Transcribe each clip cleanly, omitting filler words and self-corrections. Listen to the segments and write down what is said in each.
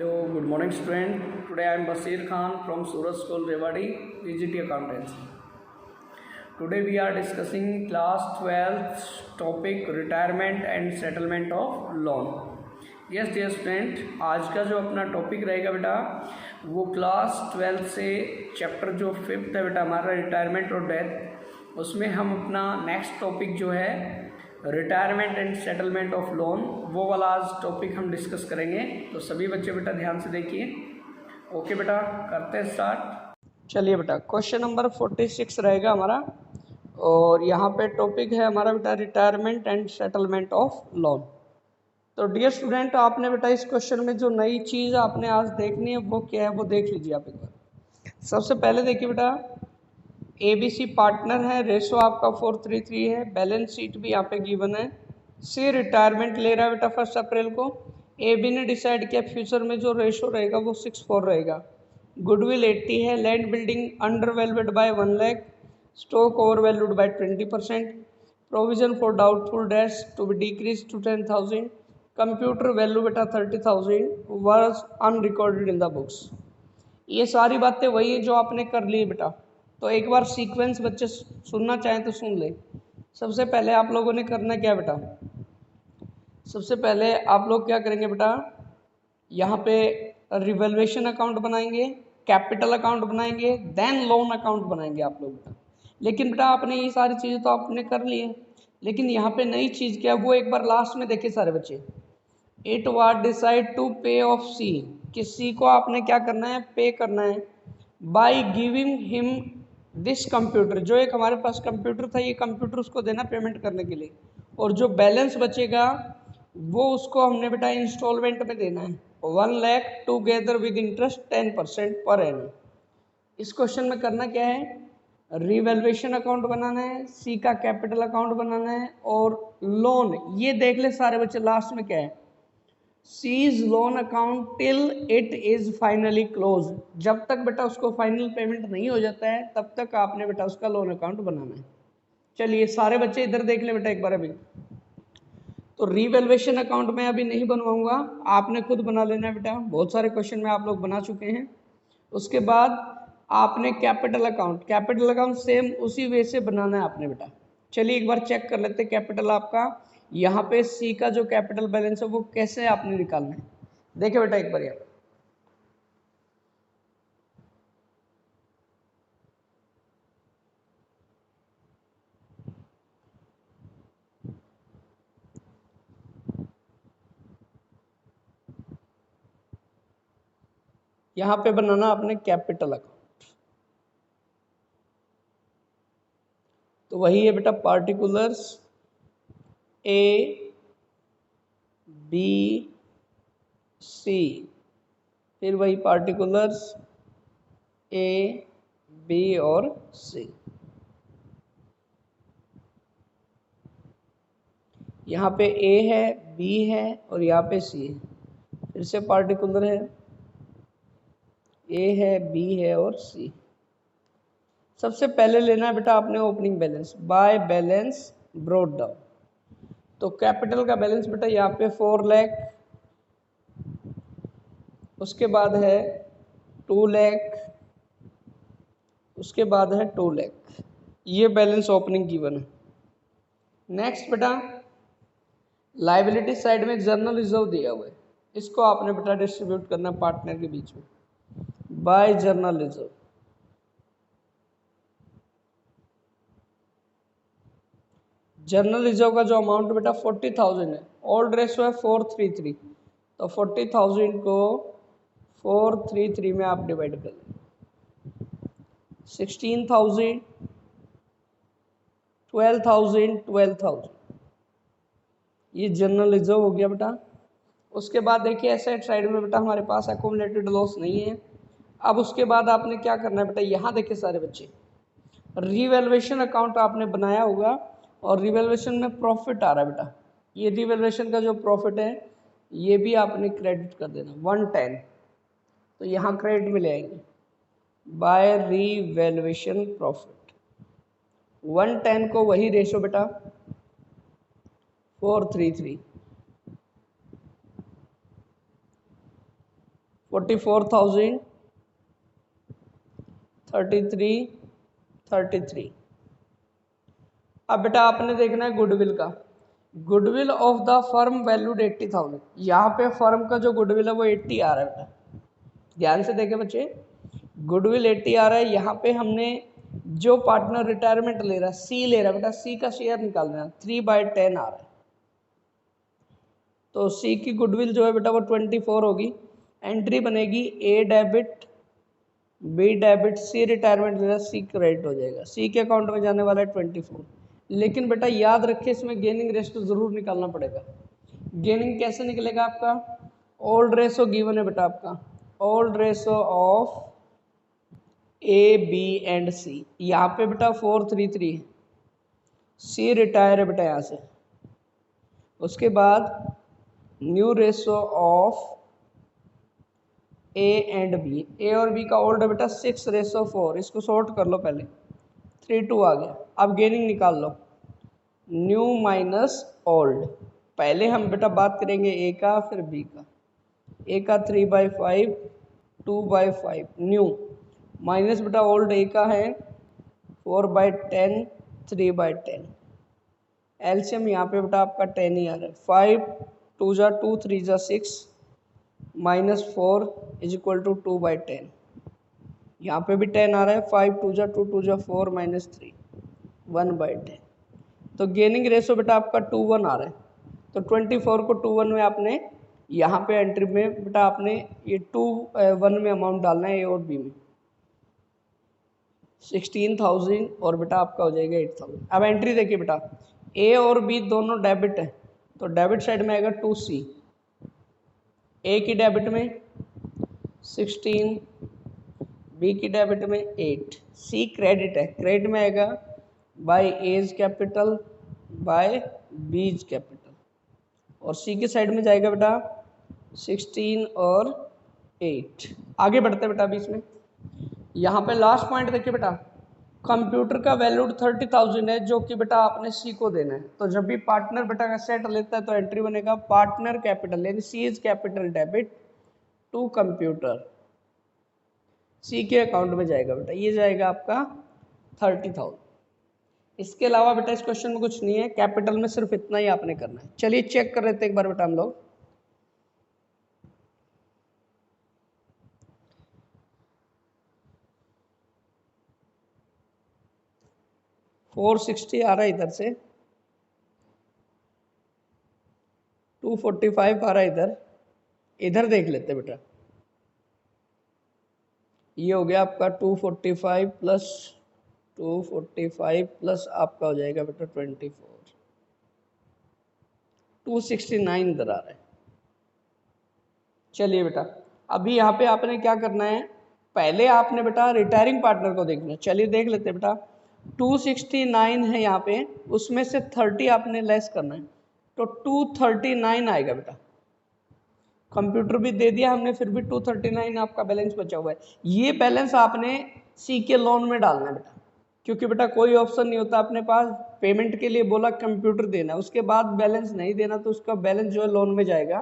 Hello, good morning student. Today I am Basir Khan from Surat School Rewari, PGT Accountancy. Today we are discussing class 12th topic retirement and settlement of loan. Yes dear student, आज का जो अपना topic रहेगा बेटा वो class 12 से chapter जो 5th है बेटा हमारा रिटायरमेंट और डेथ, उसमें हम अपना नेक्स्ट टॉपिक जो है retirement and settlement of loan वो वाला आज टॉपिक हम डिस्कस करेंगे। तो सभी बच्चे बेटा ध्यान से देखिए। ओके बेटा, करते हैं स्टार्ट। चलिए बेटा, क्वेश्चन नंबर 46 रहेगा हमारा और यहाँ पे टॉपिक है हमारा बेटा retirement and settlement of loan. तो डियर स्टूडेंट, आपने बेटा इस क्वेश्चन में जो नई चीज़ आपने आज देखनी है वो क्या है वो देख लीजिए आप एक बार। सबसे पहले देखिए बेटा, ABC पार्टनर है, रेशो आपका 433 है, बैलेंस शीट भी यहाँ पे गिवन है। सी रिटायरमेंट ले रहा है बेटा 1 अप्रैल को। AB ने डिसाइड किया फ्यूचर में जो रेशो रहेगा वो 64 रहेगा। गुडविल 80 है, land building under valued by 1 lakh, stock over valued by 20%, provision for doubtful debts to be decrease to 10,000, computer value बेटा 30,000 was unrecorded in the books. ये सारी बातें वही है जो आपने कर ली बेटा। तो एक बार सीक्वेंस बच्चे सुनना चाहें तो सुन ले। सबसे पहले आप लोगों ने करना क्या बेटा, सबसे पहले आप लोग क्या करेंगे बेटा, यहाँ पे रिवैल्यूएशन अकाउंट बनाएंगे, कैपिटल अकाउंट बनाएंगे, देन लोन अकाउंट बनाएंगे आप लोग बेटा। लेकिन बेटा आपने ये सारी चीज़ें तो आपने कर ली है, लेकिन यहाँ पे नई चीज़ क्या है वो एक बार लास्ट में देखिए सारे बच्चे। इट वाज डिसाइड टू पे ऑफ सी, कि सी को आपने क्या करना है, पे करना है, by giving him this computer, जो एक हमारे पास कंप्यूटर था ये कंप्यूटर उसको देना पेमेंट करने के लिए, और जो बैलेंस बचेगा वो उसको हमने बेटा इंस्टॉलमेंट में देना है 1 lakh together with interest 10% per annum. इस क्वेश्चन में करना क्या है, रिवैल्यूएशन अकाउंट बनाना है, सी का कैपिटल अकाउंट बनाना है, और लोन ये देख ले सारे बच्चे लास्ट में क्या है, C's loan account till it is finally close. जब तक बेटा उसको फाइनल पेमेंट नहीं हो जाता है तब तक आपने बेटा उसका लोन अकाउंट बनाना है। चलिए सारे बच्चे इधर देख ले बेटा एक बार। अभी तो रिवैल्यूएशन अकाउंट में अभी नहीं बनवाऊंगा, आपने खुद बना लेना है बेटा, बहुत सारे क्वेश्चन में आप लोग बना चुके हैं। उसके बाद आपने कैपिटल अकाउंट सेम उसी वे से बनाना है आपने बेटा। चलिए एक बार चेक कर लेते हैं कैपिटल आपका, यहाँ पे सी का जो कैपिटल बैलेंस है वो कैसे आपने निकालना है। देखिए बेटा एक बार यहाँ पे बनाना आपने कैपिटल अकाउंट। तो वही है बेटा पार्टिकुलर्स A B C, फिर वही पार्टिकुलर्स A B और C। यहाँ पे A है, B है और यहाँ पे C है। फिर से पार्टिकुलर है, A है, B है और C। सबसे पहले लेना है बेटा आपने opening balance by balance brought down. तो कैपिटल का बैलेंस बेटा यहाँ पे 4 लाख, उसके बाद है 2 लाख, उसके बाद है 2 लाख, ये बैलेंस ओपनिंग गिवन है। नेक्स्ट बेटा लाइबिलिटी साइड में जर्नल रिजर्व दिया हुआ है, इसको आपने बेटा डिस्ट्रीब्यूट करना पार्टनर के बीच में by general reserve. General reserve का जो अमाउंट बेटा 40,000 है, ओल्ड रेशो है 433, तो 40,000 को 433 में आप डिवाइड कर लें, 16,000, 12,000, 12,000, ये जनरल रिजर्व हो गया बेटा। उसके बाद देखिए एसेट साइड में बेटा हमारे पास एक्यूमुलेटेड लॉस नहीं है। अब उसके बाद आपने क्या करना है बेटा, यहाँ देखिए सारे बच्चे रिवैल्यूएशन अकाउंट आपने बनाया होगा और रिवैल्यूएशन में प्रॉफिट आ रहा है बेटा, ये रिवैल्यूएशन का जो प्रॉफिट है ये भी आपने क्रेडिट कर देना 110, तो यहाँ क्रेडिट में ले आएंगे बाय रिवैल्यूएशन प्रॉफिट 110 को वही रेशो बेटा 433, 44,000, 33। अब बेटा आपने देखना है गुडविल का। Goodwill of the firm valued 80,000। यहाँ पे फर्म का जो गुडविल है वो 80 आ रहा है बेटा, ध्यान से देखें बच्चे, गुडविल 80 आ रहा है। यहाँ पे हमने जो पार्टनर रिटायरमेंट ले रहा है सी ले रहा है बेटा, सी का शेयर निकालना है, 3/10 आ रहा है। तो सी की गुडविल जो है बेटा वो 24 होगी। एंट्री बनेगी ए डेबिट, बी डेबिट, सी रिटायरमेंट ले रहा है, सी क्रेडिट हो जाएगा। सी के अकाउंट में जाने वाला है 24। लेकिन बेटा याद रखिए इसमें गेनिंग रेशो जरूर निकालना पड़ेगा। गेनिंग कैसे निकलेगा आपका? ओल्ड रेशो गिवन है बेटा आपका, old ratio of a b and c. यहाँ पे बेटा 433 है, सी रिटायर है बेटा यहाँ से। उसके बाद new ratio of a and b, a और बी का ओल्ड है बेटा 6:4, इसको सॉर्ट कर लो पहले, 3:2 आ गया। अब गेनिंग निकाल लो, न्यू माइनस ओल्ड। पहले हम बेटा बात करेंगे ए का फिर बी का। ए का 3/5, 2/5 न्यू, माइनस बेटा ओल्ड ए का है 4/10, 3/10। एलसीएम यहाँ पे बेटा आपका 10 ही आ रहा है। 5 2 जा 2, 3 जा 6, -4 = 2/10। यहाँ पे भी 10 आ रहा है, 5 2 जा 2, 2 जा 4, -3, 1/10। तो गेनिंग रेशो बेटा आपका 2:1 आ रहा है। तो 24 को 2:1 में आपने यहाँ पे एंट्री में बेटा आपने ये 2:1 में अमाउंट डालना है ए और बी में, 16,000 और बेटा आपका हो जाएगा 8,000। अब एंट्री देखिए बेटा, ए और बी दोनों डेबिट है, तो डेबिट साइड में आएगा 2C। ए की डेबिट में 16, बी की डेबिट में 8, सी क्रेडिट है, क्रेडिट में आएगा by A's capital by B's capital, और सी की साइड में जाएगा बेटा 16 और 8। आगे बढ़ते बेटा अभी इसमें, यहाँ पे लास्ट पॉइंट देखिए बेटा, कंप्यूटर का वैल्यूड 30,000 है जो कि बेटा आपने सी को देना है। तो जब भी पार्टनर बेटा का सेट लेता है तो एंट्री बनेगा पार्टनर कैपिटल, यानी c is capital debit to computer, c के अकाउंट में जाएगा बेटा, ये जाएगा आपका 30,000। इसके अलावा बेटा इस क्वेश्चन में कुछ नहीं है, कैपिटल में सिर्फ इतना ही आपने करना है। चलिए चेक कर लेते हैं एक बार बेटा हम लोग। $460 आ रहा है इधर से, 245 आ रहा है इधर, इधर देख लेते बेटा। ये हो गया आपका 245 प्लस 245 प्लस आपका हो जाएगा बेटा 24, 269 इधर आ रहा है। चलिए बेटा अभी यहाँ पे आपने क्या करना है, पहले आपने बेटा रिटायरिंग पार्टनर को देखना है। चलिए देख लेते हैं बेटा, 269 है यहाँ पे, उसमें से 30 आपने लेस करना है, तो 239 आएगा बेटा। कंप्यूटर भी दे दिया हमने, फिर भी 239 आपका बैलेंस बचा हुआ है। ये बैलेंस आपने सी के लोन में डालना है बेटा, क्योंकि बेटा कोई ऑप्शन नहीं होता अपने पास, पेमेंट के लिए बोला कंप्यूटर देना, उसके बाद बैलेंस नहीं देना तो उसका बैलेंस जो है लोन में जाएगा।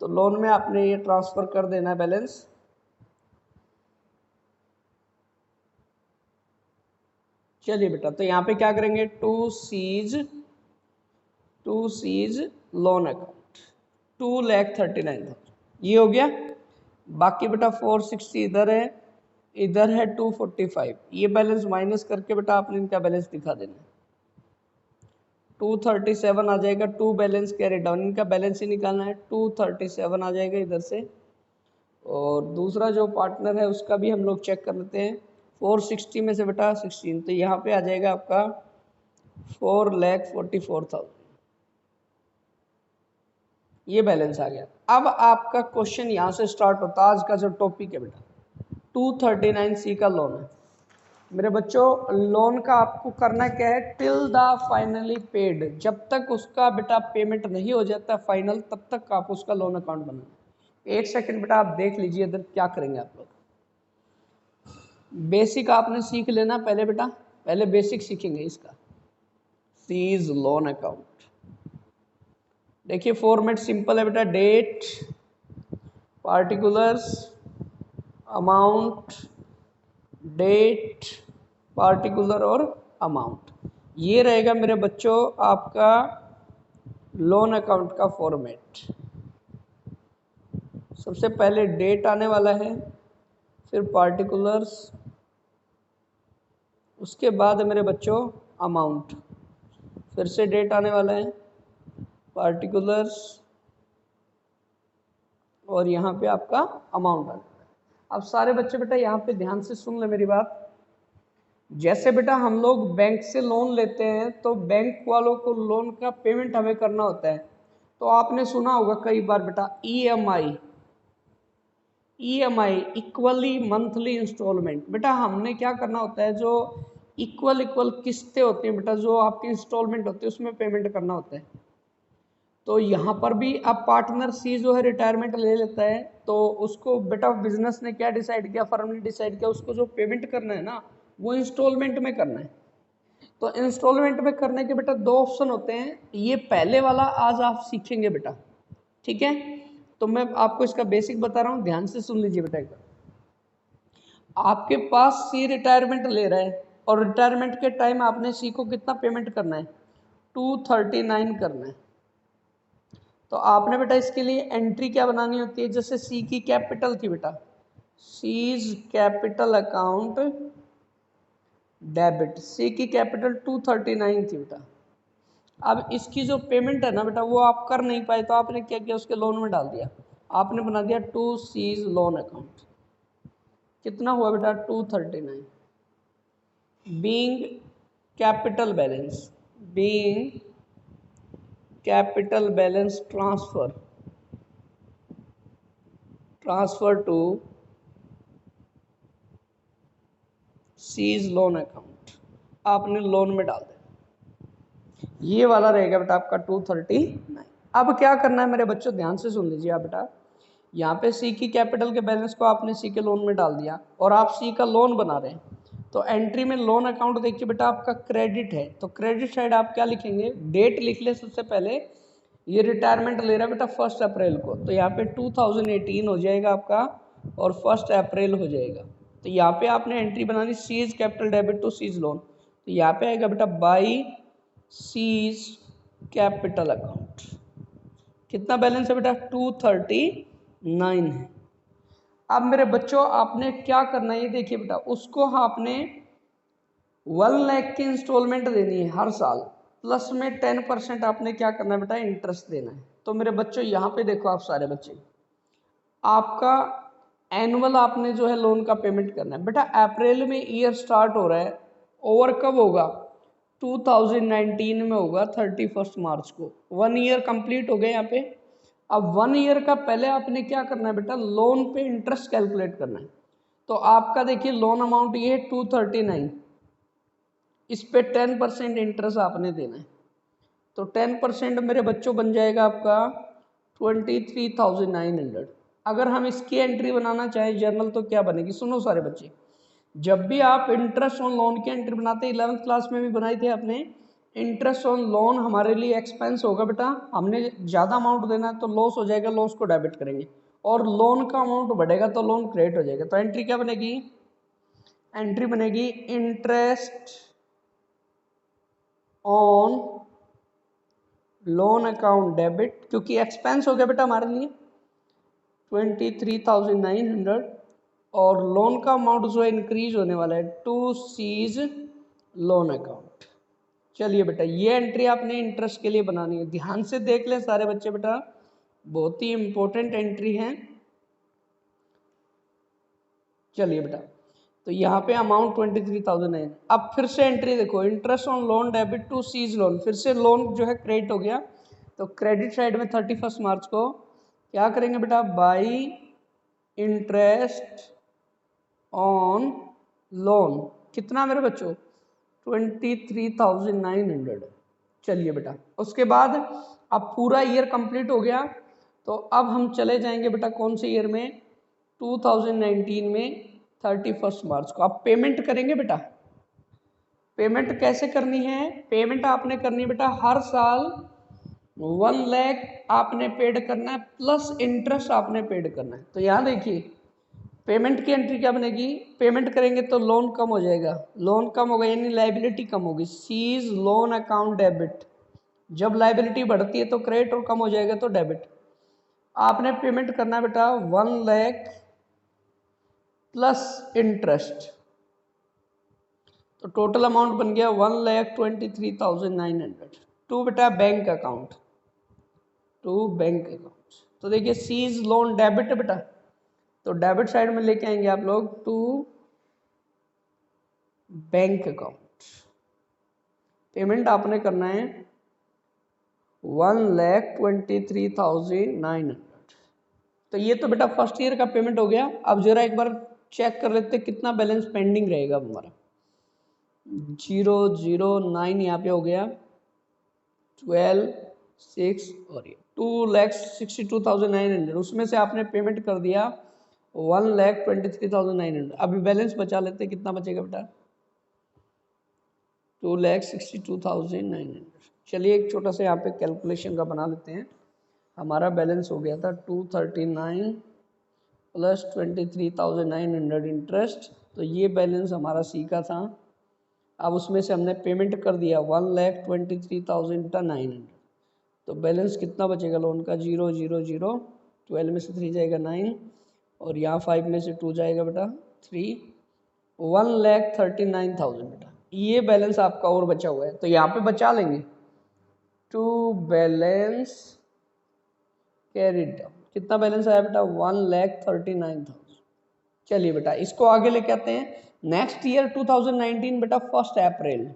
तो लोन में आपने ये ट्रांसफर कर देना है बैलेंस। चलिए बेटा तो यहाँ पे क्या करेंगे, टू सीज लोन अकाउंट 2,39,000 ये हो गया। बाकी बेटा 460 इधर है, इधर है 245, ये बैलेंस माइनस करके बेटा आपने इनका बैलेंस दिखा देना है। 237 आ जाएगा, 2 बैलेंस कैरी डाउन, इनका बैलेंस ही निकालना है, 237 आ जाएगा इधर से। और दूसरा जो पार्टनर है उसका भी हम लोग चेक कर लेते हैं, 460 में से बेटा 16, तो यहाँ पे आ जाएगा आपका 4,44,000, ये बैलेंस आ गया। अब आपका क्वेश्चन यहाँ से स्टार्ट होता है, आज का जो टॉपिक है बेटा 239C का लोन है। मेरे बच्चों लोन का आपको करना क्या है, टिल द फाइनली पेड, जब तक उसका बेटा पेमेंट नहीं हो जाता फाइनल तब तक आप उसका लोन अकाउंट बनाना। एक सेकंड बेटा आप देख लीजिए इधर क्या करेंगे आप लोग। बेसिक आपने सीख लेना पहले बेटा, पहले बेसिक सीखेंगे इसका, सीज लोन अकाउंट। देखिए फॉर्मेट सिंपल है बेटा, date particulars, amount, date, particular और अमाउंट। ये रहेगा मेरे बच्चों आपका लोन अकाउंट का फॉर्मेट। सबसे पहले डेट आने वाला है, फिर पार्टिकुलर्स, उसके बाद मेरे बच्चों अमाउंट, फिर से डेट आने वाला है, पार्टिकुलर्स और यहाँ पे आपका अमाउंट आने वाला है। अब सारे बच्चे बेटा यहाँ पे ध्यान से सुन ले मेरी बात। जैसे बेटा हम लोग बैंक से लोन लेते हैं तो बैंक वालों को लोन का पेमेंट हमें करना होता है। तो आपने सुना होगा कई बार बेटा ईएमआई इक्वली मंथली इंस्टॉलमेंट। बेटा हमने क्या करना होता है, जो इक्वल किस्तें होती हैं बेटा, जो आपकी इंस्टॉलमेंट होती है उसमें पेमेंट करना होता है। तो यहाँ पर भी अब पार्टनर सी जो है रिटायरमेंट ले लेता है, तो उसको बेटा बिजनेस ने क्या डिसाइड किया, फर्म ने डिसाइड किया उसको जो पेमेंट करना है ना वो इंस्टॉलमेंट में करना है। तो इंस्टॉलमेंट में करने के बेटा दो ऑप्शन होते हैं, ये पहले वाला आज आप सीखेंगे बेटा, ठीक है। तो मैं आपको इसका बेसिक बता रहा हूँ, ध्यान से सुन लीजिए बेटा। आपके पास सी रिटायरमेंट ले रहा है और रिटायरमेंट के टाइम आपने सी को कितना पेमेंट करना है, 239 करना है। तो आपने बेटा इसके लिए एंट्री क्या बनानी होती है, जैसे सी की कैपिटल थी बेटा, सीज कैपिटल अकाउंट डेबिट, सी की कैपिटल 239 थी बेटा। अब इसकी जो पेमेंट है ना बेटा वो आप कर नहीं पाए, तो आपने क्या किया, उसके लोन में डाल दिया, आपने बना दिया 2 सीज लोन अकाउंट। कितना हुआ बेटा 239, being capital balance, being capital balance transfer to C's loan account, आपने लोन में डाल दिया। ये वाला रहेगा बेटा आपका 239। अब क्या करना है मेरे बच्चों, ध्यान से सुन लीजिए आप बेटा। यहाँ पे सी की कैपिटल के बैलेंस को आपने सी के लोन में डाल दिया और आप सी का लोन बना रहे हैं, तो एंट्री में लोन अकाउंट देखिए बेटा आपका क्रेडिट है, तो क्रेडिट साइड आप क्या लिखेंगे, डेट लिख ले सबसे पहले। ये रिटायरमेंट ले रहा है बेटा 1 अप्रैल को, तो यहाँ पे 2018 हो जाएगा आपका और 1 अप्रैल हो जाएगा। तो यहाँ पे आपने एंट्री बनानी C's capital debit to C's loan, तो यहाँ पे आएगा बेटा बाई सीज कैपिटल अकाउंट। कितना बैलेंस है बेटा 239 है। अब मेरे बच्चों आपने क्या करना है, ये देखिए बेटा, उसको आपने 1 लाख की इंस्टॉलमेंट देनी है हर साल, प्लस में 10% आपने क्या करना है बेटा, इंटरेस्ट देना है। तो मेरे बच्चों यहाँ पे देखो आप सारे बच्चे, आपका एनुअल आपने जो है लोन का पेमेंट करना है बेटा। अप्रैल में ईयर स्टार्ट हो रहा है, ओवर कब होगा, 2019 में होगा 31 मार्च को। 1 ईयर कंप्लीट हो गया यहाँ पे। अब 1 ईयर का पहले आपने क्या करना है बेटा, लोन पे इंटरेस्ट कैलकुलेट करना है। तो आपका देखिए लोन अमाउंट ये है 239, इस पे 10% इंटरेस्ट आपने देना है। तो 10% मेरे बच्चों बन जाएगा आपका 23,900। अगर हम इसकी एंट्री बनाना चाहें जर्नल, तो क्या बनेगी, सुनो सारे बच्चे। जब भी आप इंटरेस्ट ऑन लोन की एंट्री बनाते हैं, 11th क्लास में भी बनाई थी आपने, इंटरेस्ट ऑन लोन हमारे लिए एक्सपेंस होगा बेटा, हमने ज़्यादा अमाउंट देना है तो लॉस हो जाएगा, लॉस को डेबिट करेंगे, और लोन का अमाउंट बढ़ेगा तो लोन क्रेडिट हो जाएगा। तो एंट्री क्या बनेगी, एंट्री बनेगी interest on loan account debit, क्योंकि एक्सपेंस हो गया बेटा हमारे लिए 23,900, और लोन का अमाउंट जो है इंक्रीज होने वाला है टू सीज लोन अकाउंट। चलिए बेटा ये एंट्री आपने इंटरेस्ट के लिए बनानी है, ध्यान से देख ले सारे बच्चे बेटा, बहुत ही इंपॉर्टेंट एंट्री है। चलिए बेटा, तो यहाँ पे अमाउंट 23,000 है। अब फिर से एंट्री देखो, interest on loan debit to C's loan, फिर से लोन जो है क्रेडिट हो गया, तो क्रेडिट साइड में 31 मार्च को क्या करेंगे बेटा, बाई इंटरेस्ट ऑन लोन, कितना मेरे बच्चों 23,900। चलिए बेटा, उसके बाद अब पूरा ईयर कंप्लीट हो गया, तो अब हम चले जाएंगे बेटा कौन से ईयर में, 2019 में 31 मार्च को। अब पेमेंट करेंगे बेटा, पेमेंट कैसे करनी है, पेमेंट आपने करनी है बेटा हर साल 1 लाख आपने पेड करना है प्लस इंटरेस्ट आपने पेड करना है। तो यहाँ देखिए पेमेंट की एंट्री क्या बनेगी, पेमेंट करेंगे तो लोन कम हो जाएगा, लोन कम होगा यानी लाइबिलिटी कम होगी, सीज लोन अकाउंट डेबिट। जब लाइबिलिटी बढ़ती है तो क्रेडिट और कम हो जाएगा तो डेबिट। आपने पेमेंट करना है बेटा 1 लाख प्लस इंटरेस्ट, तो टोटल अमाउंट बन गया 1,23,900 टू बेटा bank account, to bank account. तो देखिए सीज लोन डेबिट है बेटा, तो डेबिट साइड में लेके आएंगे आप लोग टू बैंक अकाउंट। पेमेंट आपने करना है 1,23,900। तो ये तो बेटा फर्स्ट ईयर का पेमेंट हो गया। अब जरा एक बार चेक कर लेते कितना बैलेंस पेंडिंग रहेगा हमारा। 009 यहाँ पे हो गया, 12,6 और ये 2,62,900, उसमें से आपने पेमेंट कर दिया 1,23,900। अभी बैलेंस बचा लेते कितना बचेगा बेटा 2,62,900। चलिए एक छोटा सा यहाँ पे कैलकुलेशन का बना लेते हैं। हमारा बैलेंस हो गया था 239 प्लस 23,900 इंटरेस्ट, तो ये बैलेंस हमारा सी का था। अब उसमें से हमने पेमेंट कर दिया 1,23,900, तो बैलेंस कितना बचेगा लोन का 0 0 0, 12 में से 3 जाएगा 9 और यहाँ 5 में से 2 जाएगा बेटा 3, 1,39,000 बेटा ये बैलेंस आपका और बचा हुआ है। तो यहाँ पे बचा लेंगे टू बैलेंस कैरिड डाउन। कितना बैलेंस आया बेटा 1,39,000। चलिए बेटा इसको आगे लेके आते हैं। नेक्स्ट ईयर 2019 बेटा 1 अप्रैल,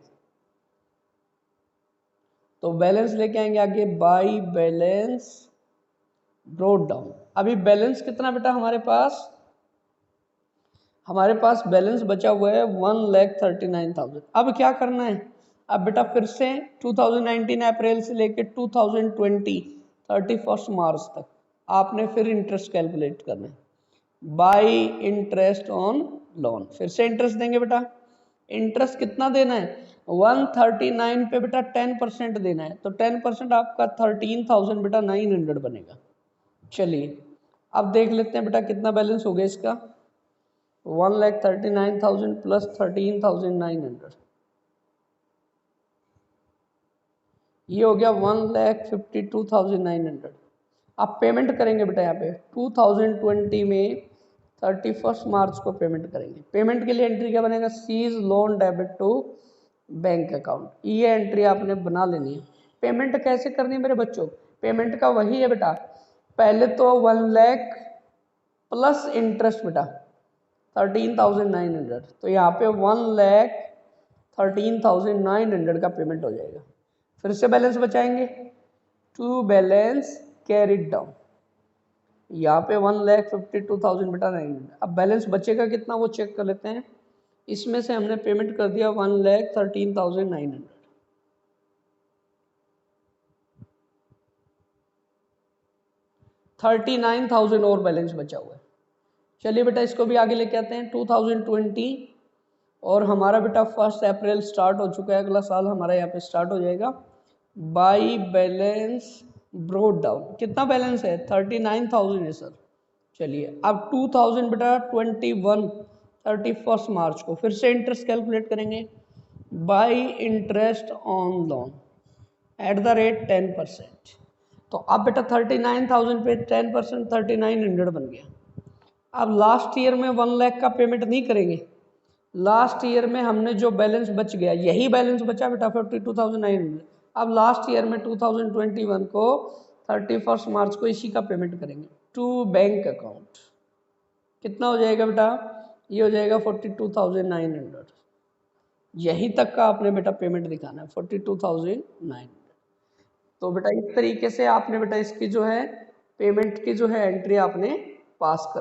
तो बैलेंस लेके आएंगे आगे बाई बैलेंस ब्रोड डाउन। अभी बैलेंस कितना बेटा हमारे पास बैलेंस बचा हुआ है 1,39,000। अब क्या करना है, अब बेटा फिर से 2019 अप्रैल से लेके 2020 31 मार्च तक आपने फिर इंटरेस्ट कैलकुलेट करना है बाई इंटरेस्ट ऑन लोन। फिर से इंटरेस्ट देंगे बेटा, इंटरेस्ट कितना देना है 139 पे बेटा 10% देना है, तो 10% आपका 13,000 बेटा 900 बनेगा। चलिए अब देख लेते हैं बेटा कितना बैलेंस हो गया इसका 1,39,000 प्लस 13,900, ये हो गया 1,52,900। आप पेमेंट करेंगे बेटा यहाँ पे 2020 में 31 मार्च को पेमेंट करेंगे। पेमेंट के लिए एंट्री क्या बनेगा C's loan debit to bank account, ये एंट्री आपने बना लेनी है। पेमेंट कैसे करनी है मेरे बच्चों, पेमेंट का वही है बेटा, पहले तो 1 लाख प्लस इंटरेस्ट बेटा 13,900, तो यहाँ पे 1,13,900 का पेमेंट हो जाएगा। फिर से बैलेंस बचाएंगे टू बैलेंस कैरिड डाउन, यहाँ पे 1,52,000 बेटा 900। अब बैलेंस बचेगा कितना वो चेक कर लेते हैं। इसमें से हमने पेमेंट कर दिया 1,13,900, 39,000 और बैलेंस बचा हुआ है। चलिए बेटा इसको भी आगे लेके आते हैं 2020, और हमारा बेटा 1 अप्रैल स्टार्ट हो चुका है, अगला साल हमारा यहाँ पे स्टार्ट हो जाएगा बाई बैलेंस ब्रोड डाउन। कितना बैलेंस है 39,000 है सर। चलिए अब 2000 बेटा 21 31 मार्च को फिर से इंटरेस्ट कैलकुलेट करेंगे by interest on loan at the rate 10%। तो अब बेटा 39,000 पे 10% 3,900 बन गया। अब लास्ट ईयर में 1 लाख का पेमेंट नहीं करेंगे, लास्ट ईयर में हमने जो बैलेंस बच गया यही बैलेंस बचा बेटा 52,900। अब लास्ट ईयर में 2021 को 31 मार्च को इसी का पेमेंट करेंगे टू बैंक अकाउंट। कितना हो जाएगा बेटा, ये हो जाएगा 42,900। यही तक का आपने बेटा पेमेंट दिखाना है 42,900। तो बेटा इस तरीके से आपने बेटा इसकी जो है पेमेंट की जो है एंट्री आपने पास कर